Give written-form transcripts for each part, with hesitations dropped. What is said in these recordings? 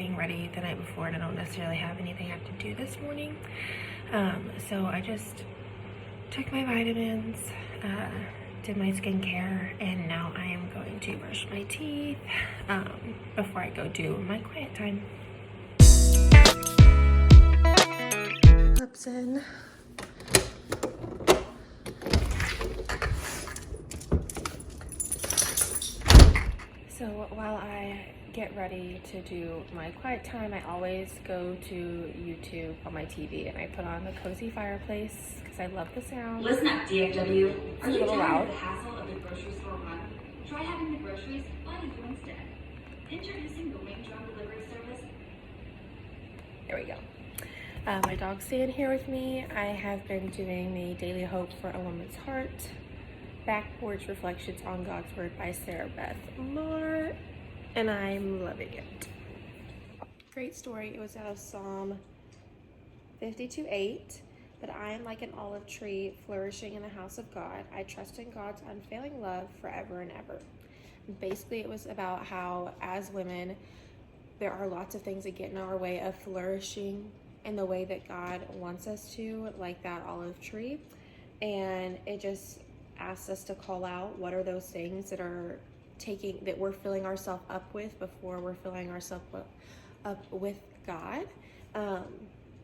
getting ready the night before and I don't necessarily have anything I have to do this morning. So I just took my vitamins, did my skincare, and now I am going to brush my teeth before I go do my quiet time. Clips in. So while I get ready to do my quiet time, I always go to YouTube on my TV and I put on the cozy fireplace because I love the sound. Listen up, DFW. Are you tired loud. of the hassle of the grocery store run? Try having the groceries by you instead. Introducing the Wing Drum Delivery Service. There we go. My dog's staying here with me. I have been doing the Daily Hope for a Woman's Heart, Back Porch Reflections on God's Word by Sarah Beth Moore, and I'm loving it. Great story. It was out of Psalm 52:8. But I am like an olive tree flourishing in the house of God. I trust in God's unfailing love forever and ever. Basically, it was about how as women, there are lots of things that get in our way of flourishing in the way that God wants us to, like that olive tree. And it just asks us to call out what are those things that are that we're filling ourselves up with before we're filling ourselves up with God.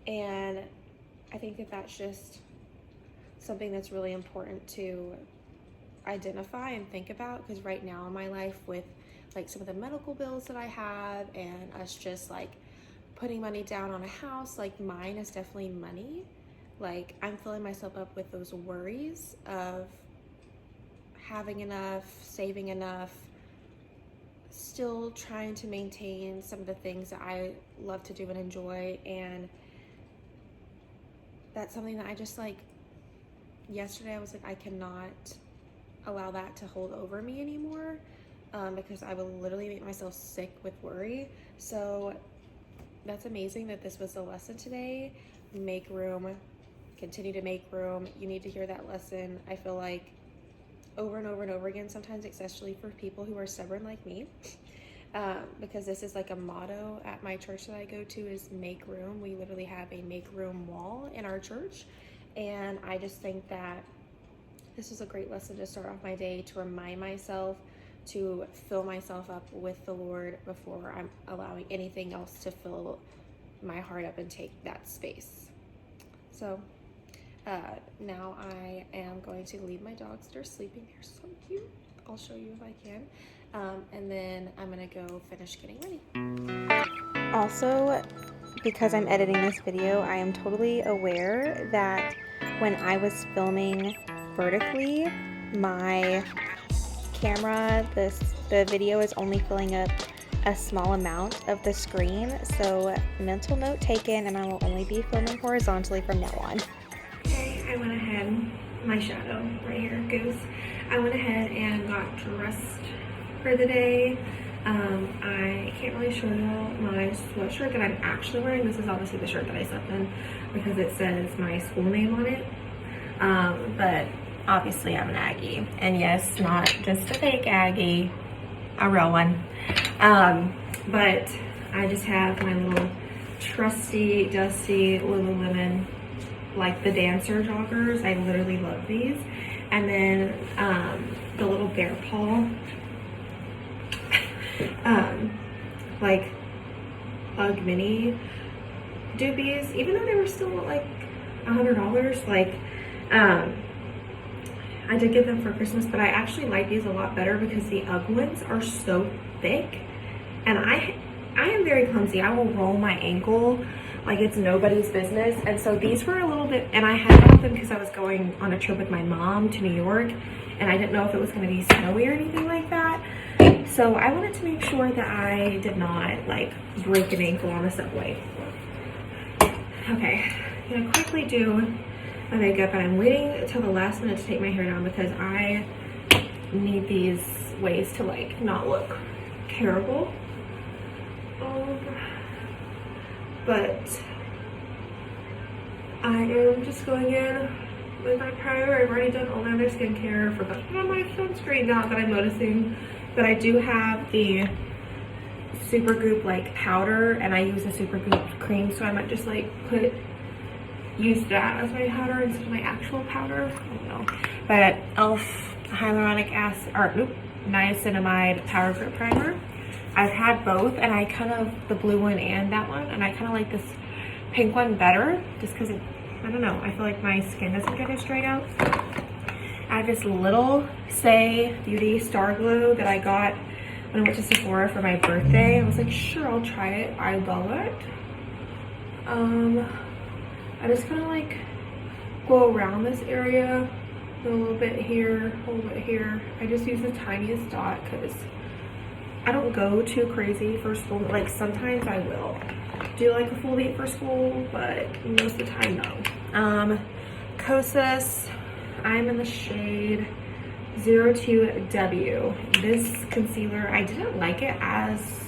And I think that that's just something that's really important to identify and think about, because right now in my life, with like some of the medical bills that I have and us just like putting money down on a house, like mine is definitely money. Like I'm filling myself up with those worries of having enough, saving enough, still trying to maintain some of the things that I love to do and enjoy. And that's something that I just like, yesterday I was like, I cannot allow that to hold over me anymore, because I will literally make myself sick with worry. So that's amazing that this was a lesson today. Make room, continue to make room. You need to hear that lesson. I feel like over and over and over again, sometimes especially for people who are stubborn like me, because this is like a motto at my church that I go to, is make room. We literally have a make room wall in our church. And I just think that this is a great lesson to start off my day, to remind myself to fill myself up with the Lord before I'm allowing anything else to fill my heart up and take that space. So now I am going to leave my dogs that are sleeping. They're so cute. I'll show you if I can. And then I'm gonna go finish getting ready. Also, because I'm editing this video, I am totally aware that when I was filming vertically, my camera, the video is only filling up a small amount of the screen. So mental note taken, and I will only be filming horizontally from now on. Okay, I went ahead, my shadow right here, Goose. I went ahead and got dressed for the day. I can't really show you my sweatshirt that I'm actually wearing. This is obviously the shirt that I slept in because it says my school name on it. But obviously I'm an Aggie. And yes, not just a fake Aggie, a real one. But I just have my little trusty, dusty Lululemon, like the dancer joggers. I literally love these. And then the little bear paw, like Ugg mini doobies, even though they were still like $100. Like I did get them for Christmas, but I actually like these a lot better because the Ugg ones are so thick, and I am very clumsy. I will roll my ankle like it's nobody's business. And so these were a little bit, and I had bought them because I was going on a trip with my mom to New York, and I didn't know if it was going to be snowy or anything like that. So I wanted to make sure that I did not like break an ankle on the subway. Okay, I'm gonna quickly do my makeup, and I'm waiting till the last minute to take my hair down because I need these ways to like not look terrible. But I am just going in with my primer. I've already done all my other skincare. Forgot to put on my sunscreen now that I'm noticing that I do have the Supergoop like powder, and I use a Supergoop cream, so I might just like use that as my powder instead of my actual powder. I don't know. But e.l.f. hyaluronic acid, or nope, niacinamide power grip primer. I've had both, and I kind of, the blue one and that one, and I kind of like this pink one better, just because I don't know, I feel like my skin doesn't get as dried out. I have this little Say Beauty Star Glue that I got when I went to Sephora for my birthday. I was like, sure, I'll try it. I love it. I just kind of like go around this area, a little bit here, a little bit here. I just use the tiniest dot because I don't go too crazy for school. Like sometimes I will do like a full beat for school, but most of the time no. Kosas, I'm in the shade 02W. This concealer, I didn't like it as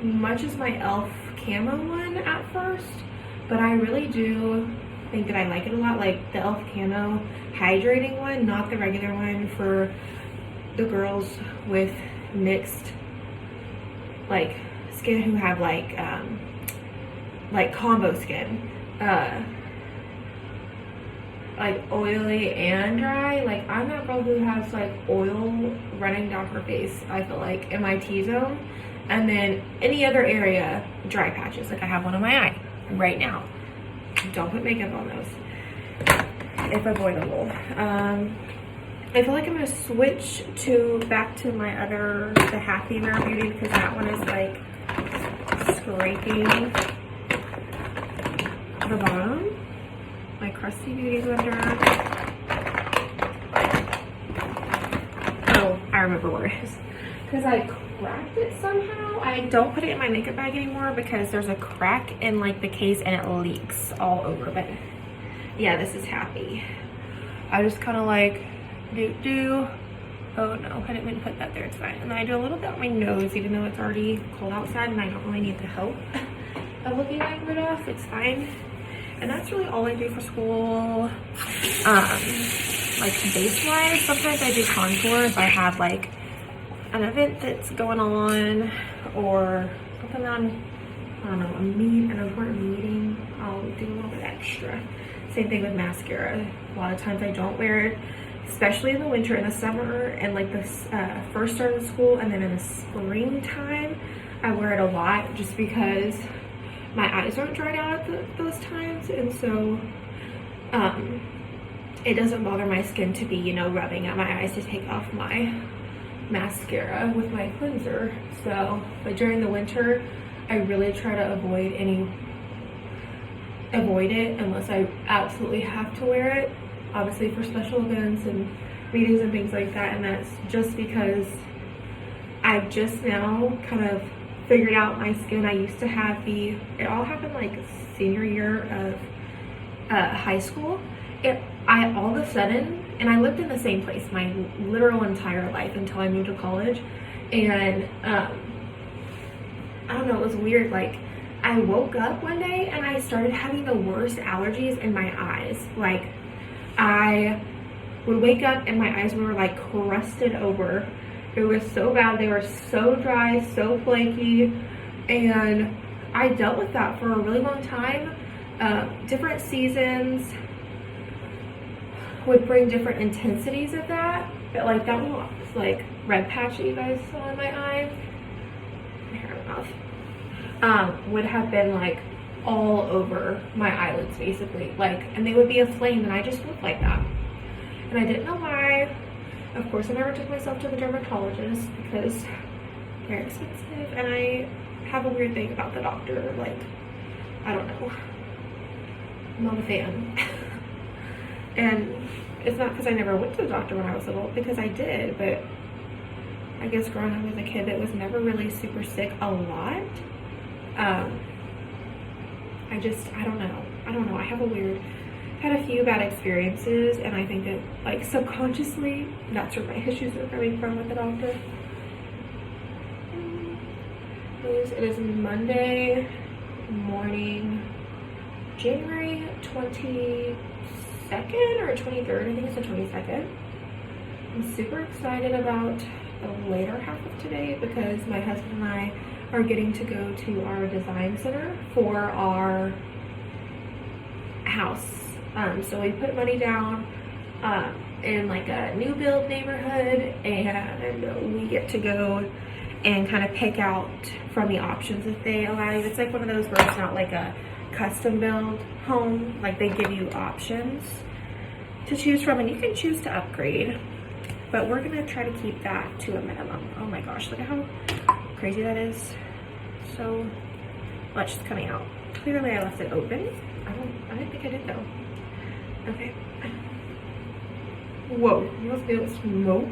much as my e.l.f. camo one at first, but I really do think that I like it a lot. Like the e.l.f. camo hydrating one, not the regular one for the girls with mixed like skin who have like combo skin, like oily and dry. Like I'm that girl who has like oil running down her face, I feel like, in my T-zone, and then any other area dry patches. Like I have one on my eye right now. Don't put makeup on those if avoidable. I feel like I'm gonna switch back to my other, the Happy Rare Beauty, because that one is like scraping the bottom. My crusty beauty blender. Oh, I remember where it is. Because I cracked it somehow. I don't put it in my makeup bag anymore because there's a crack in like the case and it leaks all over. But yeah, this is Happy. I just kind of like do. Oh no, I didn't mean to put that there, it's fine. And then I do a little bit on my nose, even though it's already cold outside and I don't really need the help of looking like Rudolph, it's fine. And that's really all I do for school. Like base-wise, sometimes I do contour if I have like an event that's going on or something on, I don't know, an important meeting, I'll do a little bit extra. Same thing with mascara. A lot of times I don't wear it, especially in the winter and the summer and like the first start of school, and then in the springtime I wear it a lot just because my eyes aren't dried out at those times, and so it doesn't bother my skin to be, you know, rubbing at my eyes to take off my mascara with my cleanser. So, but during the winter I really try to avoid it unless I absolutely have to wear it, obviously for special events and meetings and things like that. And that's just because I've just now kind of figured out my skin. I used to have it all happened like senior year of high school. I all of a sudden, and I lived in the same place my literal entire life until I moved to college, and I don't know, it was weird. Like I woke up one day and I started having the worst allergies in my eyes. Like I would wake up and my eyes were like crusted over. It was so bad. They were so dry, so flaky, and I dealt with that for a really long time. Different seasons would bring different intensities of that, but like that one was like red patch that you guys saw in my eye, would have been like all over my eyelids basically, like, and they would be aflame, and I just looked like that, and I didn't know why. Of course, I never took myself to the dermatologist because they're expensive, and I have a weird thing about the doctor. Like, I don't know, I'm not a fan. And it's not because I never went to the doctor when I was little, because I did, but I guess growing up as a kid that was never really super sick a lot, I don't know, I have had a few bad experiences, and I think that like subconsciously that's where my issues are coming from with the doctor. It is Monday morning, January 22nd or 23rd, I think it's the 22nd. I'm super excited about the later half of today because my husband and I are getting to go to our design center for our house. So we put money down in like a new build neighborhood, and we get to go and kind of pick out from the options that they allow you. It's like one of those where it's not like a custom build home, like they give you options to choose from, and you can choose to upgrade, but we're gonna try to keep that to a minimum. Oh my gosh, look at how crazy that is. So much is coming out. Clearly I left it open. I didn't think I did though. Okay. Whoa, you must feel smoke.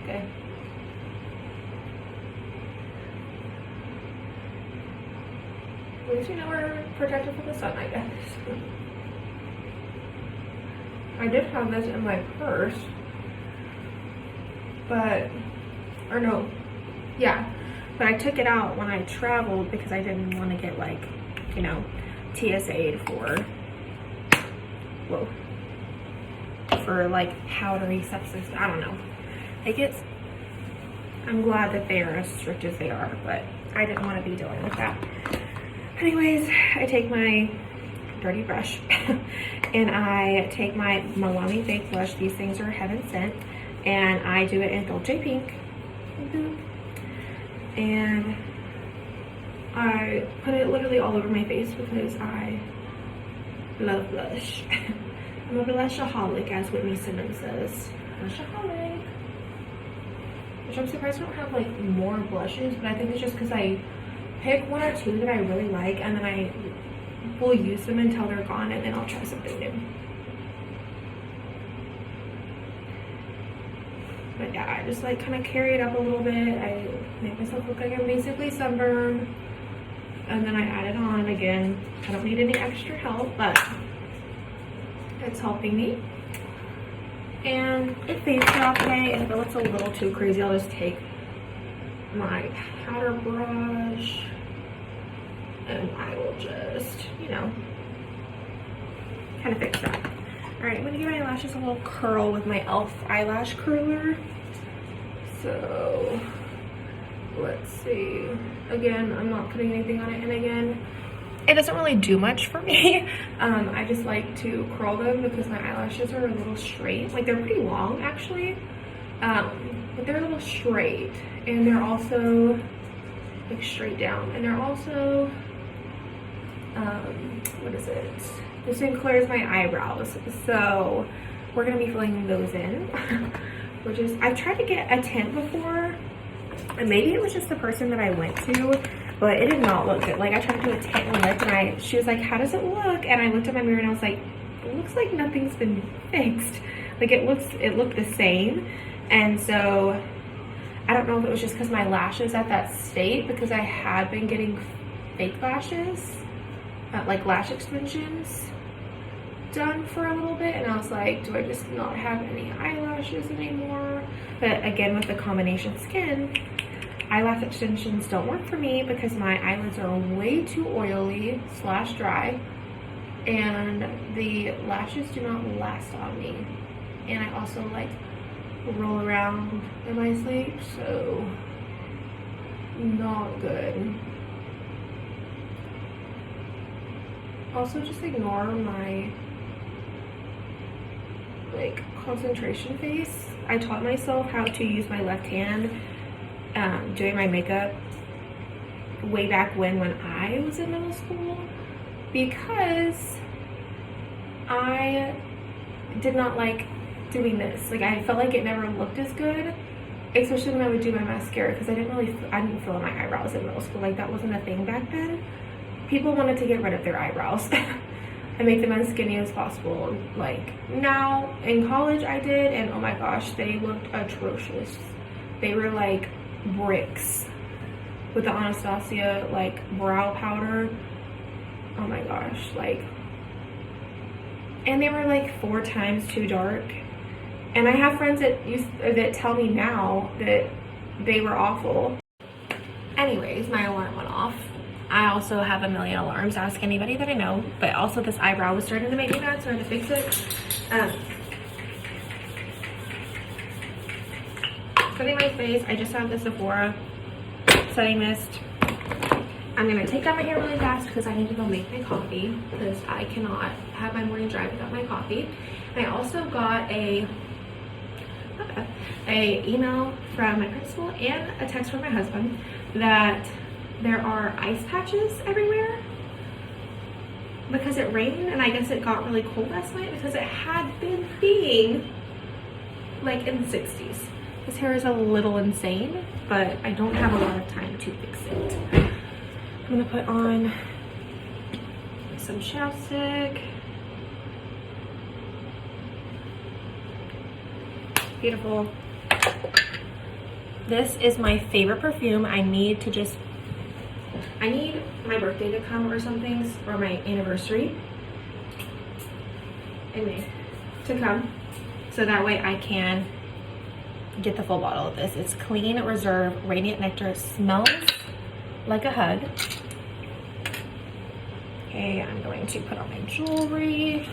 Okay. At least we know we're protected from the sun, I guess. I did have this in my purse, but, or no, yeah, but I took it out when I traveled because I didn't want to get like, you know, TSA'd for, whoa, for like powdery substance. I don't know. I'm glad that they are as strict as they are, but I didn't want to be dealing with that. Anyways, I take my dirty brush and I take my Milani fake blush. These things are heaven sent, and I do it in Dolce Pink. And I put it literally all over my face because I love blush. I'm a blushaholic, as Whitney Simmons says. Blushaholic. Which I'm surprised I don't have like more blushes, but I think it's just because I pick one or two that I really like, and then I will use them until they're gone, and then I'll try something new. But yeah, I just like kind of carry it up a little bit. I make myself look like I'm basically sunburned, and then I add it on again. I don't need any extra help, but it's helping me. And it fades throughout the day, and if it looks a little too crazy, I'll just take my powder brush and I will just, you know, kind of fix that. All right, I'm gonna give my lashes a little curl with my e.l.f. eyelash curler. So let's see. Again, I'm not putting anything on it, and again, it doesn't really do much for me. I just like to curl them because my eyelashes are a little straight. Like, they're pretty long actually, but they're a little straight, and they're also like straight down, and they're also what is it, the same color as my eyebrows. So we're gonna be filling those in. Which is, I've tried to get a tint before, and maybe it was just the person that I went to, but it did not look good. Like, I tried to do a tint and lip, and she was like, how does it look? And I looked at my mirror and I was like, it looks like nothing's been fixed. Like, it looked the same. And so I don't know if it was just because my lashes at that state, because I had been getting fake lashes, like lash extensions done for a little bit, and I was like, do I just not have any eyelashes anymore? But again, with the combination skin, eyelash extensions don't work for me because my eyelids are way too oily / dry, and the lashes do not last on me. And I also like roll around in my sleep, so not good. Also, just ignore my like concentration face. I taught myself how to use my left hand doing my makeup way back when I was in middle school, because I did not like doing this. Like, I felt like it never looked as good, especially when I would do my mascara, because I didn't fill in my eyebrows in middle school. Like, that wasn't a thing back then. People wanted to get rid of their eyebrows and make them as skinny as possible. Like, now in college I did, and oh my gosh, they looked atrocious. They were like bricks with the Anastasia like brow powder. Oh my gosh, like, and they were like 4 times too dark. And I have friends that tell me now that they were awful. Anyways, my alarm went off. I also have a million alarms. Ask anybody that I know. But also, this eyebrow was starting to make me mad, so I had to fix it. setting my face, I just have the Sephora setting mist. I'm gonna take out my hair really fast because I need to go make my coffee because I cannot have my morning drive without my coffee. And I also got a email from my principal and a text from my husband that there are ice patches everywhere because it rained, and I guess it got really cold last night because it had been being like in the 60s. This hair is a little insane, but I don't have a lot of time to fix it. I'm gonna put on some chapstick. Beautiful. This is my favorite perfume. I need my birthday to come or something, or my anniversary in May to come, so that way I can get the full bottle of this. It's Clean Reserve Radiant Nectar. It smells like a hug. Okay, I'm going to put on my jewelry.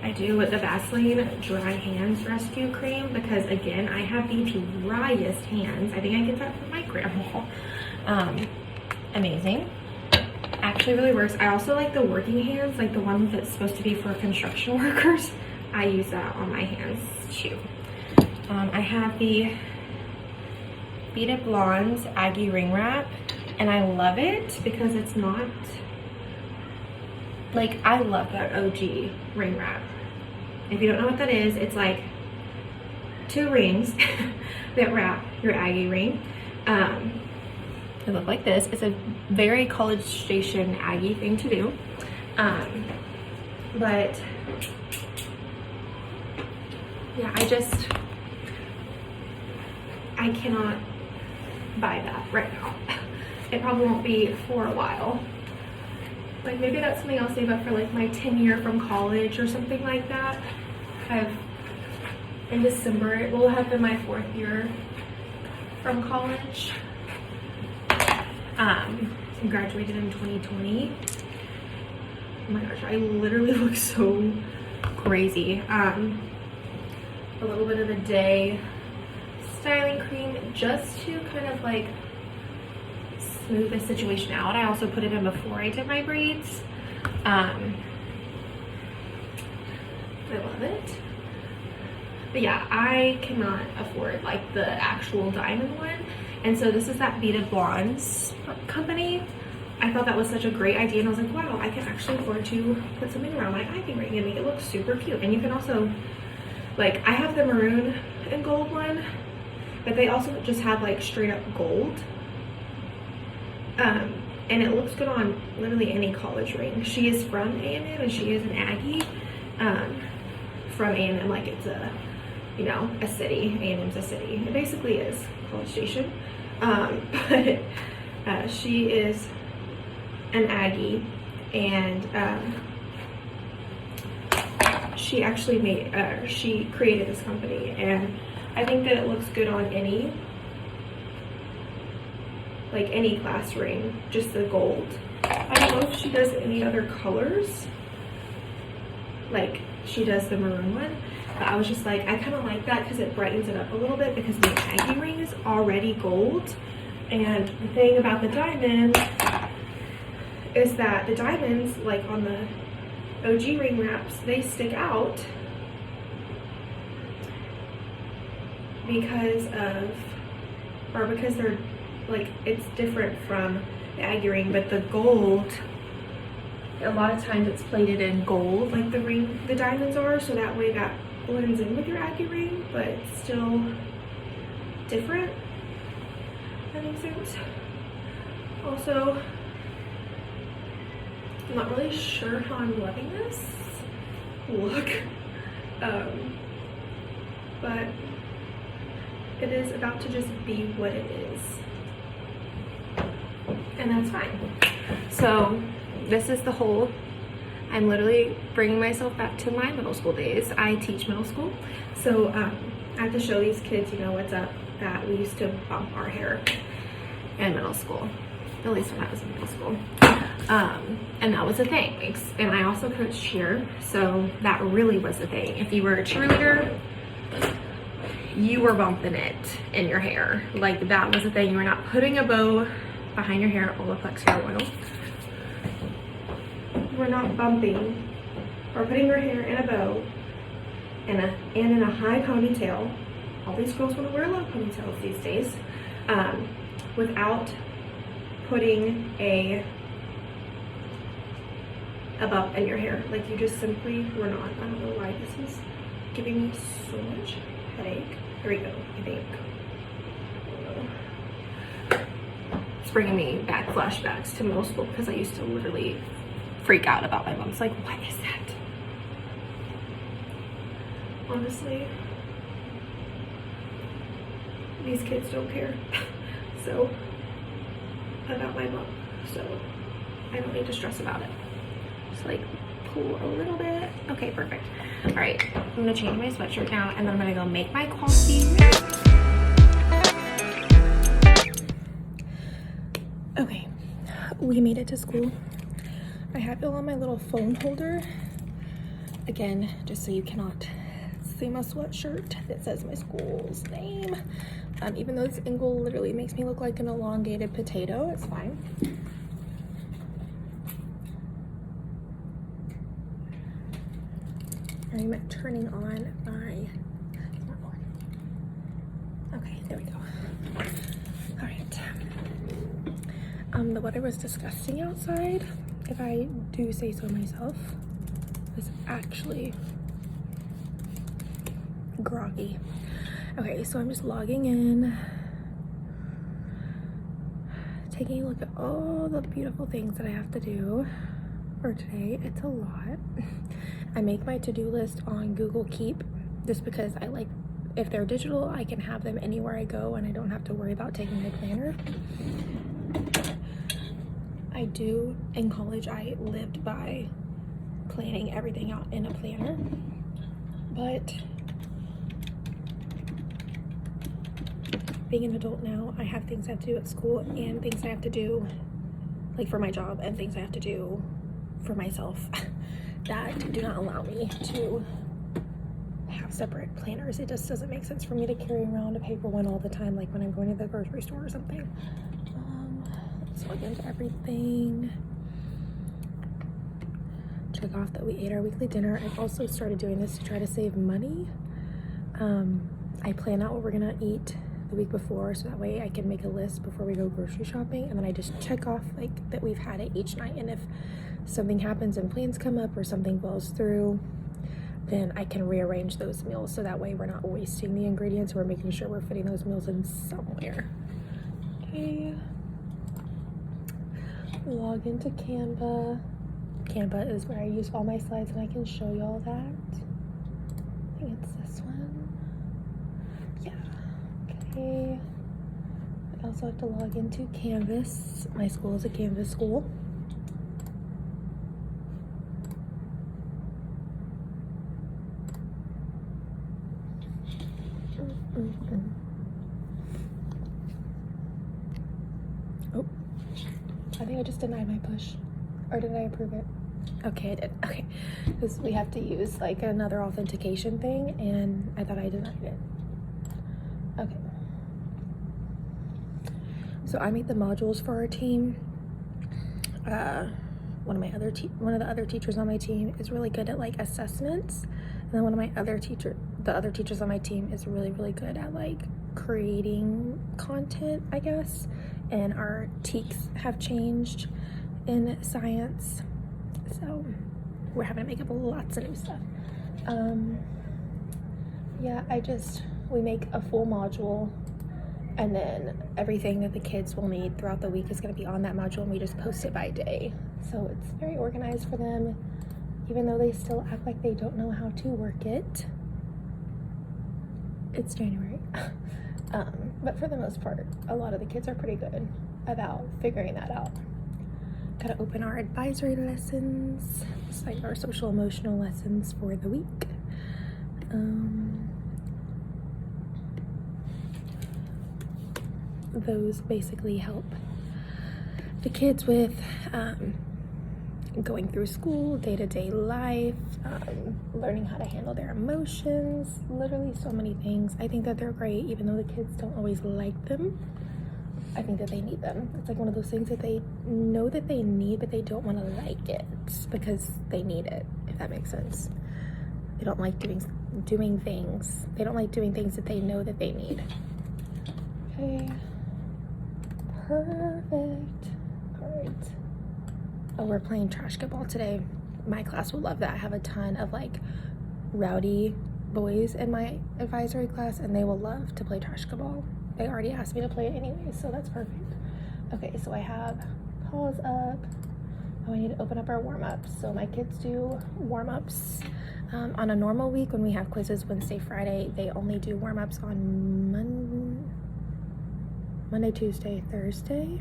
I do with the Vaseline Dry Hands Rescue Cream because, again, I have the driest hands. I think I get that from my grandma. Amazing. Actually really works. I also like the working hands, like the one that's supposed to be for construction workers. I use that on my hands too. I have the Beaded Blondes Aggie Ring Wrap, and I love it because it's not, like, I love that OG ring wrap. If you don't know what that is, it's like 2 rings that wrap your Aggie ring. They look like this. It's a very College Station Aggie thing to do. But yeah, I cannot buy that right now. It probably won't be for a while. Like, maybe that's something I'll save up for, like, my 10-year from college or something like that. In December, it will have been my 4th year from college. I graduated in 2020. Oh my gosh, I literally look so crazy. A little bit of the day styling cream just to kind of like smooth the situation out. I also put it in before I did my braids. I love it. But yeah, I cannot afford like the actual diamond one. And so this is that Beaded Blondes company. I thought that was such a great idea, and I was like, wow, I can actually afford to put something around my Aggie ring and make it look super cute. And you can also, like, I have the maroon and gold one, but they also just have like straight up gold. And it looks good on literally any college ring. She is from A&M and she is an Aggie from A&M, like it's a, you know, a city. A&M's a city. It basically is College Station. But she is an Aggie, and she actually made, she created this company, and I think that it looks good on any, like any class ring, just the gold. I don't know if she does any other colors, like she does the maroon one, but I was just like, I kind of like that because it brightens it up a little bit, because the Aggie ring is already gold. And the thing about the diamond is that the diamonds, like on the OG ring wraps, they stick out because they're like, it's different from the Aggie ring, but the gold, a lot of times it's plated in gold, like the diamonds are, so that way that blends in with your Aggie ring, but it's still different. That makes sense. Also, I'm not really sure how I'm loving this look, but it is about to just be what it is, and that's fine. So this is the whole, I'm literally bringing myself back to my middle school days. I teach middle school, so I have to show these kids, you know, what's up, that we used to bump our hair in middle school, at least when I was in middle school. And that was a thing. And I also coached cheer, so that really was a thing. If you were a cheerleader, you were bumping it in your hair. Like that was the thing. You were not putting a bow behind your hair. Olaplex hair oil. You were not bumping or putting your hair in a bow and in a high ponytail. All these girls want to wear low ponytails these days, without putting a bump in your hair. Like you just simply were not. I don't know why this is giving me so much headache. Here we go, I think. It's bringing me back flashbacks to middle school because I used to literally freak out about my bumps. Like, what is that? Honestly, these kids don't care. So, about my bump. So, I don't need to stress about it. Just like pull a little bit. Okay, perfect. All right, I'm gonna change my sweatshirt now and then I'm gonna go make my coffee. Okay, we made it to school. I have it on my little phone holder. Again, just so you cannot see my sweatshirt that says my school's name. Even though this angle literally makes me look like an elongated potato, it's fine. I'm turning on my smartphone. Okay, there we go. All right. The weather was disgusting outside, if I do say so myself. It was actually groggy. Okay, so I'm just logging in, taking a look at all the beautiful things that I have to do for today. It's a lot. I make my to-do list on Google Keep just because I like, if they're digital, I can have them anywhere I go and I don't have to worry about taking my planner. I do, in college, I lived by planning everything out in a planner, but being an adult now, I have things I have to do at school and things I have to do like for my job and things I have to do for myself that do not allow me to have separate planners. It just doesn't make sense for me to carry around a paper one all the time, like when I'm going to the grocery store or something. Let's log into everything. Check off that we ate our weekly dinner. I've also started doing this to try to save money. I plan out what we're gonna eat the week before, so that way I can make a list before we go grocery shopping, and then I just check off like that we've had it each night, and if something happens and plans come up or something falls through, then I can rearrange those meals so that way we're not wasting the ingredients. We're making sure we're fitting those meals in somewhere. Okay, log into Canva. Canva is where I use all my slides, and I can show you all that. I think it's this one. Yeah. Okay. I also have to log into Canvas. My school is a Canvas school. Oh, I think I just denied my push. Or did I approve it? Okay, I did. Okay, because we have to use like another authentication thing, and I thought I denied it. Okay. So I made the modules for our team. One of the other teachers on my team is really good at like assessments, and then one of my other teachers on my team is really good at like creating content, I guess. And our TEKs have changed in science, so we're having to make up lots of new stuff. Yeah, we make a full module, and then everything that the kids will need throughout the week is going to be on that module, and we just post it by day. So it's very organized for them, even though they still act like they don't know how to work it. It's January. But for the most part, a lot of the kids are pretty good about figuring that out. Gotta open our advisory lessons. It's like our social emotional lessons for the week. Those basically help the kids with going through school, day-to-day life, learning how to handle their emotions, literally so many things. I think that they're great, even though the kids don't always like them. I think that they need them. It's like one of those things that they know that they need, but they don't want to like it because they need it, if that makes sense. They don't like doing things. They don't like doing things that they know that they need. Okay. Perfect. All right. Oh, we're playing trash ball today. My class will love that. I have a ton of like rowdy boys in my advisory class, and they will love to play trash ball. They already asked me to play it anyway, so that's perfect. Okay, so I have pause up. Oh, I need to open up our warm-ups. So my kids do warm-ups on a normal week when we have quizzes Wednesday, Friday. They only do warm-ups on Monday, Tuesday, Thursday.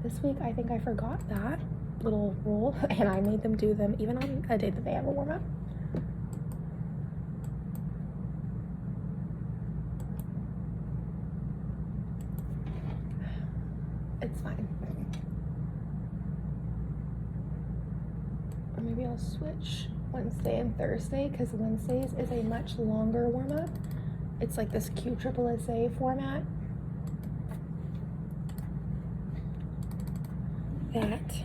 This week, I think I forgot that little rule, and I made them do them even on a day that they have a warm-up. It's fine. Or maybe I'll switch Wednesday and Thursday, because Wednesdays is a much longer warm-up. It's like this QSSA format that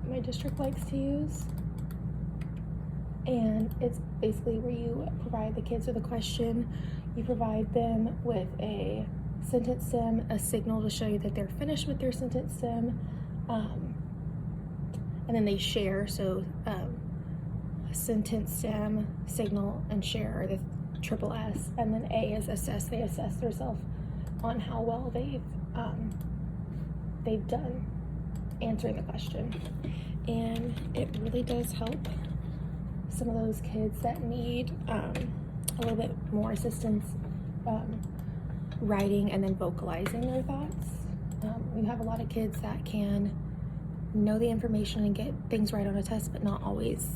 my district likes to use. And it's basically where you provide the kids with a question, you provide them with a sentence stem, a signal to show you that they're finished with their sentence stem, and then they share. So sentence stem, signal, and share are the triple S, and then A is assess. They assess themselves on how well they've done answering the question, and it really does help some of those kids that need a little bit more assistance writing and then vocalizing their thoughts. You have a lot of kids that can know the information and get things right on a test, but not always,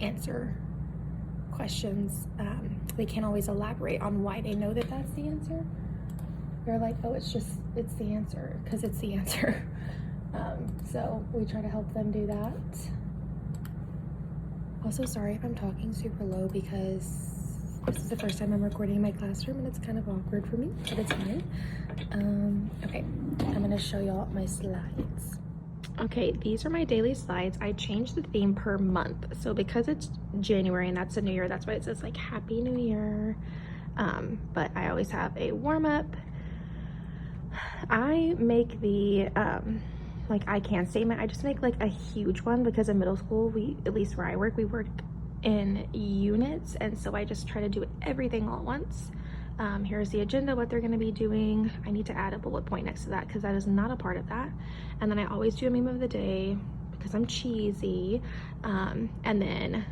answer questions. They can't always elaborate on why they know that that's the answer. They're like, oh, it's the answer, because it's the answer. So we try to help them do that. Also, sorry if I'm talking super low, because this is the first time I'm recording in my classroom and it's kind of awkward for me, but it's fine. Okay, I'm gonna show y'all my slides. Okay, these are my daily slides. I changed the theme per month. So because it's January and that's the new year, that's why it says like Happy New Year. But I always have a warm-up. I make the like I can statement. I just make like a huge one, because in middle school, at least where I work, we work in units, and so I just try to do everything all at once. Here's the agenda, what they're going to be doing. I need to add a bullet point next to that, because that is not a part of that. And then I always do a meme of the day, because I'm cheesy, and then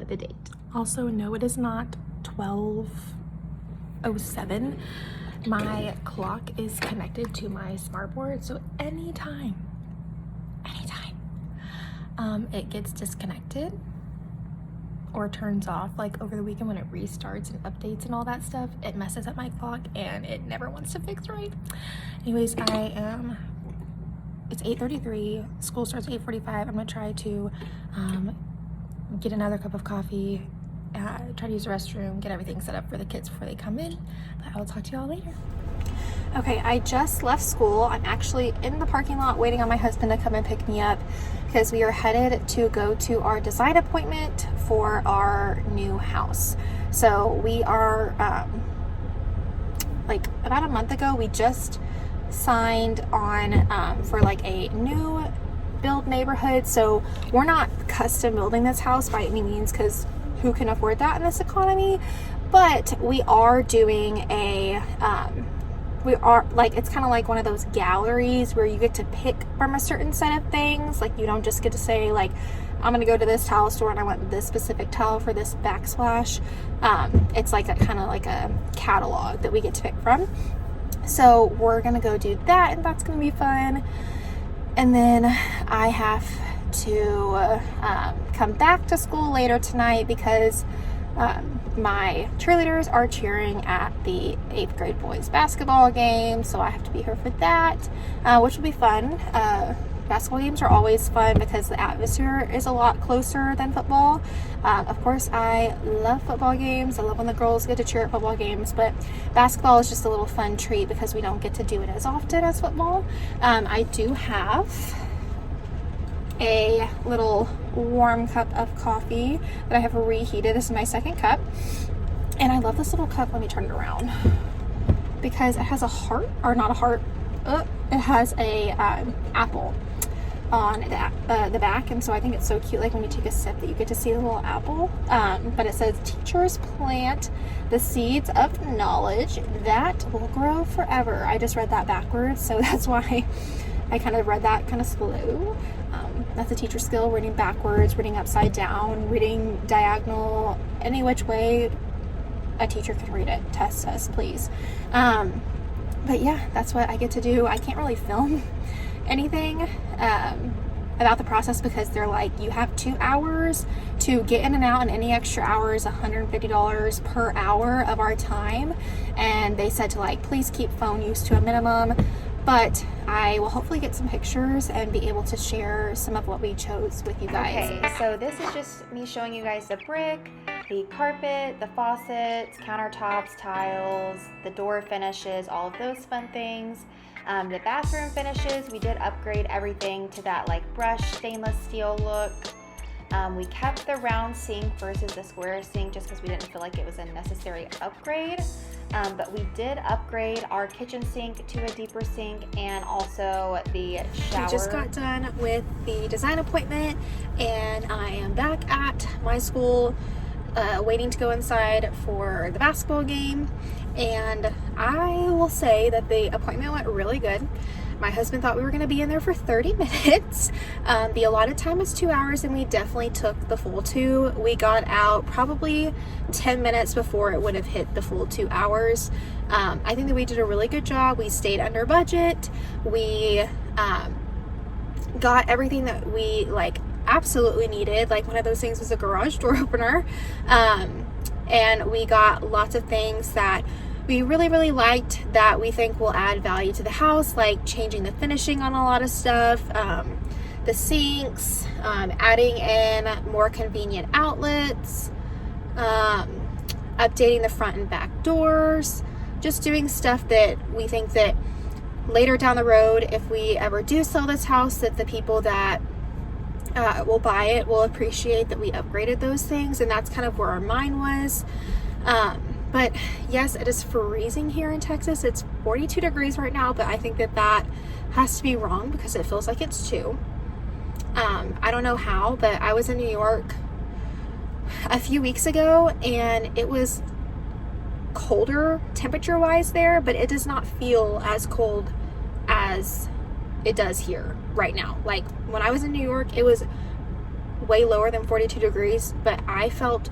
the date. Also, no, it is not 12:07. My clock is connected to my smartboard, so anytime it gets disconnected or turns off, like over the weekend when it restarts and updates and all that stuff, it messes up my clock and it never wants to fix right. Anyways, it's 8:33, school starts at 8:45. I'm gonna try to get another cup of coffee, try to use the restroom, get everything set up for the kids before they come in. But I will talk to y'all later. Okay, I just left school. I'm actually in the parking lot waiting on my husband to come and pick me up, because we are headed to go to our design appointment for our new house. So we are, like about a month ago, we just signed on for like a new build neighborhood. So we're not custom building this house by any means, because who can afford that in this economy? But we are doing it's kind of like one of those galleries where you get to pick from a certain set of things. Like, you don't just get to say like, I'm gonna go to this tile store and I want this specific tile for this backsplash. It's like a kind of like a catalog that we get to pick from. So we're gonna go do that, and that's gonna be fun. And then I have to come back to school later tonight, because My cheerleaders are cheering at the 8th grade boys basketball game, so I have to be here for that, which will be fun. Basketball games are always fun because the atmosphere is a lot closer than football. Of course, I love football games. I love when the girls get to cheer at football games, but basketball is just a little fun treat because we don't get to do it as often as football. I do have a little warm cup of coffee that I have reheated. This is my second cup, and I love this little cup. Let me turn it around because it has a heart, or not a heart, it has a apple on the back, and so I think it's so cute, like when you take a sip that you get to see the little apple. But it says, teachers plant the seeds of knowledge that will grow forever. I just read that backwards, so that's why I kind of read that kind of slow. That's a teacher skill, reading backwards, reading upside down, reading diagonal, any which way a teacher can read it. Test us, please. But yeah, that's what I get to do. I can't really film anything about the process because they're like, you have 2 hours to get in and out, and any extra hour is $150 per hour of our time. And they said to like, please keep phone use to a minimum. But I will hopefully get some pictures and be able to share some of what we chose with you guys. Okay, so this is just me showing you guys the brick, the carpet, the faucets, countertops, tiles, the door finishes, all of those fun things. The bathroom finishes, we did upgrade everything to that like brushed stainless steel look. We kept the round sink versus the square sink just because we didn't feel like it was a necessary upgrade. But we did upgrade our kitchen sink to a deeper sink and also the shower. We just got done with the design appointment, and I am back at my school waiting to go inside for the basketball game. And I will say that the appointment went really good. My husband thought we were going to be in there for 30 minutes. The allotted time was 2 hours, and we definitely took the full 2. We got out probably 10 minutes before it would have hit the full 2 hours. I think that we did a really good job. We stayed under budget. We got everything that we like absolutely needed. Like one of those things was a garage door opener. And we got lots of things that we really liked that we think will add value to the house, like changing the finishing on a lot of stuff, the sinks, adding in more convenient outlets, updating the front and back doors, just doing stuff that we think that later down the road, if we ever do sell this house, that the people that will buy it will appreciate that we upgraded those things. And that's kind of where our mind was. But yes, it is freezing here in Texas. It's 42 degrees right now, but I think that that has to be wrong because it feels like it's 2. I don't know how, but I was in New York a few weeks ago, and it was colder temperature wise there, but it does not feel as cold as it does here right now. Like when I was in New York, it was way lower than 42 degrees, but I felt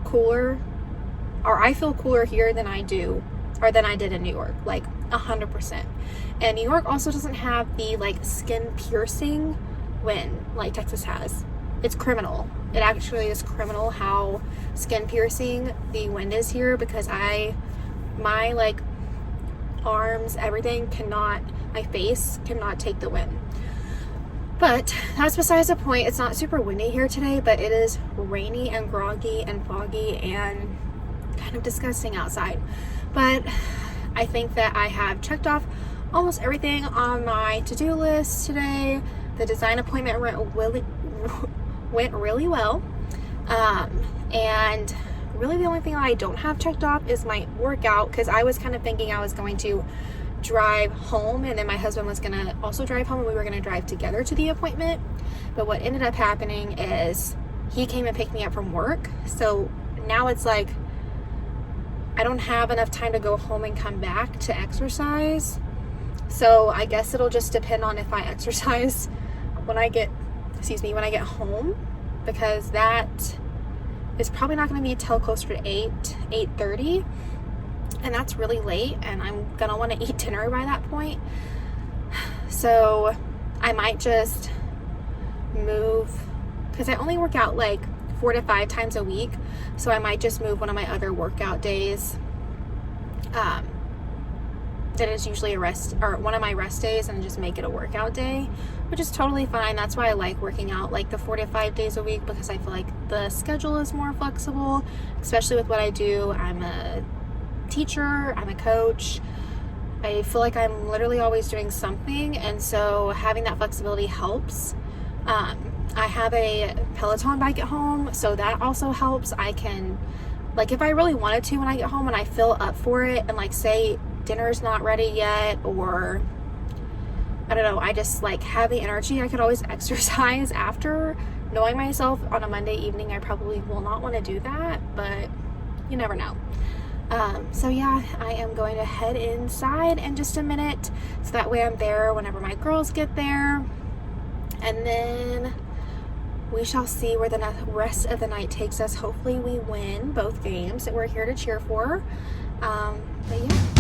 cooler, or I feel cooler here than I do, or than I did in New York, like 100%. And New York also doesn't have the like skin piercing wind like Texas has. It's criminal. It actually is criminal how skin piercing the wind is here, because my like arms, everything cannot, my face cannot take the wind. But that's besides the point. It's not super windy here today, but it is rainy and groggy and foggy and kind of disgusting outside. But I think that I have checked off almost everything on my to-do list today. The design appointment went really well. And really the only thing I don't have checked off is my workout, because I was kind of thinking I was going to drive home and then my husband was gonna also drive home and we were gonna drive together to the appointment. But what ended up happening is he came and picked me up from work, so now it's like I don't have enough time to go home and come back to exercise. So I guess it'll just depend on if I exercise when I get home, because that is probably not going to be till closer to 8:30, and that's really late, and I'm gonna want to eat dinner by that point. So I might just move, because I only work out like 4 to 5 times a week. So I might just move one of my other workout days that is usually a rest, or one of my rest days, and just make it a workout day, which is totally fine. That's why I like working out like the 4 to 5 days a week, because I feel like the schedule is more flexible, especially with what I do. I'm a teacher, I'm a coach. I feel like I'm literally always doing something, and so having that flexibility helps. I have a Peloton bike at home, so that also helps. I can, like, if I really wanted to when I get home and I feel up for it, and like say dinner's not ready yet, or I don't know, I just like have the energy, I could always exercise after. Knowing myself on a Monday evening, I probably will not want to do that, but you never know. So yeah, I am going to head inside in just a minute, so that way I'm there whenever my girls get there, and then we shall see where the rest of the night takes us. Hopefully we win both games that we're here to cheer for. But yeah.